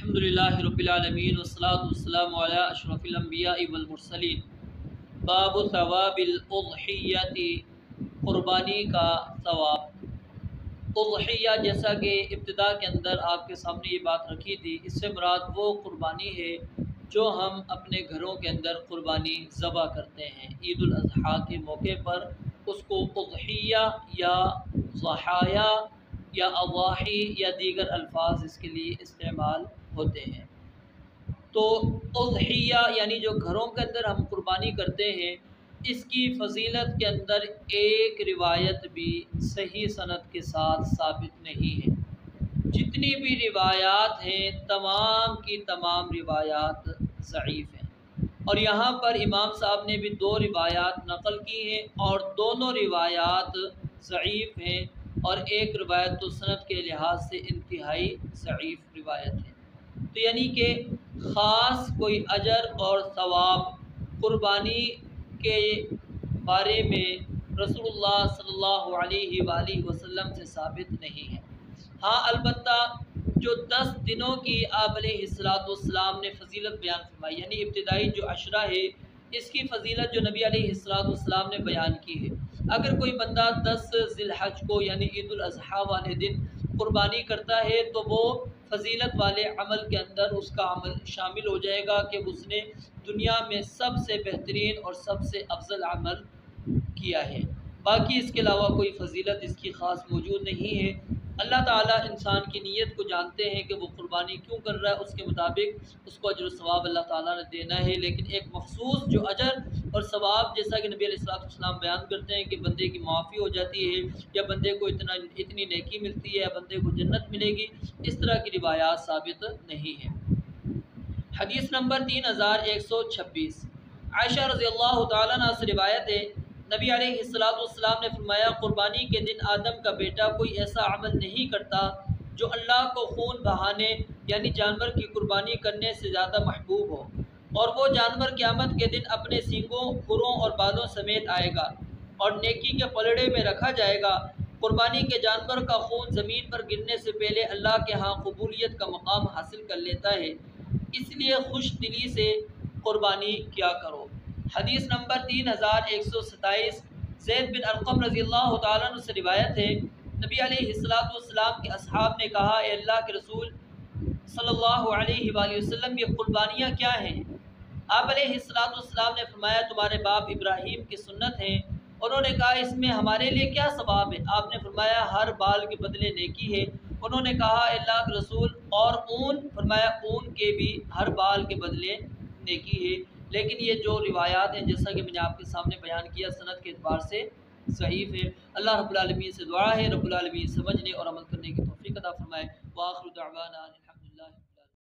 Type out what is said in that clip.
الحمدللہ رب العالمین والصلاة والسلام علی اشرف الانبیاء والمرسلین۔ باب ثواب الاضحیۃ، قربانی کا ثواب۔ اضحیہ جیسا کہ ابتدا کے اندر آپ کے سامنے یہ بات رکھی تھی، اس سے مراد وہ قربانی ہے جو ہم اپنے گھروں کے اندر قربانی ذبح کرتے ہیں عید الاضحیٰ کے موقع پر، اس کو اضحیہ یا ضحایا یا اضاحی یا دیگر الفاظ اس کے لیے استعمال ہوتے ہیں۔ تو اضحیہ یعنی جو گھروں کے اندر ہم قربانی کرتے ہیں، اس کی فضیلت کے اندر ایک روایت بھی صحیح سند کے ساتھ ثابت نہیں ہے۔ جتنی بھی روایات ہیں تمام کی تمام روایات ضعیف ہیں، اور یہاں پر امام صاحب نے بھی دو روایات نقل کی ہیں اور دونوں روایات ضعیف ہیں، اور ایک روایت تو سند کے لحاظ سے انتہائی ضعیف روایت ہے۔ تو یعنی کہ خاص کوئی اجر اور ثواب قربانی کے بارے میں رسول اللہ صلی اللہ علیہ وآلہ وسلم سے ثابت نہیں ہے۔ ہاں البتہ جو 10 دنوں کی آپ علیہ السلام نے فضیلت بیان فرمائی، یعنی ابتدائی جو عشرہ ہے اس کی فضیلت جو نبی علیہ السلام نے بیان کی ہے، اگر کوئی بندہ 10 ذی الحج کو یعنی عید الاضحیٰ والے دن قربانی کرتا ہے تو وہ فضیلت والے عمل کے اندر اس کا عمل شامل ہو جائے گا کہ اس نے دنیا میں سب سے بہترین اور سب سے افضل عمل کیا ہے۔ باقی اس کے علاوہ کوئی فضیلت اس کی خاص موجود نہیں ہے۔ اللہ تعالیٰ انسان کی نیت کو جانتے ہیں کہ وہ قربانی کیوں کر رہا ہے، اس کے مطابق اس کو اجر و ثواب اللہ تعالیٰ نے دینا ہے، لیکن ایک مخصوص جو اجر اور ثواب جیسا کہ نبی علیہ السلام بیان کرتے ہیں کہ بندے کی معافی ہو جاتی ہے یا بندے کو اتنی نیکی ملتی ہے یا بندے کو جنت ملے گی، اس طرح کی روایات ثابت نہیں ہیں۔ حدیث نمبر 3126، عائشہ رضی اللہ تعالیٰ عنہ سے روایت ہے، نبی علیہ السلام نے فرمایا، قربانی کے دن آدم کا بیٹا کوئی ایسا عمل نہیں کرتا جو اللہ کو خون بہانے یعنی جانور کی قربانی کرنے سے زیادہ محبوب ہو، اور وہ جانور قیامت کے دن اپنے سینگوں، کھروں اور بالوں سمیت آئے گا اور نیکی کے پلڑے میں رکھا جائے گا۔ قربانی کے جانور کا خون زمین پر گرنے سے پہلے اللہ کے ہاں قبولیت کا مقام حاصل کر لیتا ہے، اس لیے خوش دلی سے قربانی کیا کرو۔ حدیث نمبر 3127، زید بن ارقم رضی اللہ تعالیٰ عنہ سے روایت ہے، نبی علیہ السلام کے اصحاب نے کہا، اے اللہ کے رسول صلی اللہ علیہ وآلہ وسلم، یہ قربانیاں کیا ہیں؟ آپ علیہ السلام نے فرمایا، تمہارے باپ ابراہیم کی سنت ہیں۔ انہوں نے کہا، اس میں ہمارے لیے کیا ثواب ہے؟ آپ نے فرمایا، ہر بال کے بدلے نیکی ہے۔ انہوں نے کہا، اے اللہ کے رسول، اور اون؟ فرمایا، اون کے بھی ہر بال کے بدلے نیکی ہے۔ لیکن یہ جو روایات ہیں جیسا کہ میں نے آپ کے سامنے بیان کیا، سند کے اعتبار سے ضعیف ہے۔ اللہ رب العالمین سے دعا ہے رب العالمین سمجھنے اور عمل کرنے کی توفیق عطا فرمائے۔ وآخر دعوانا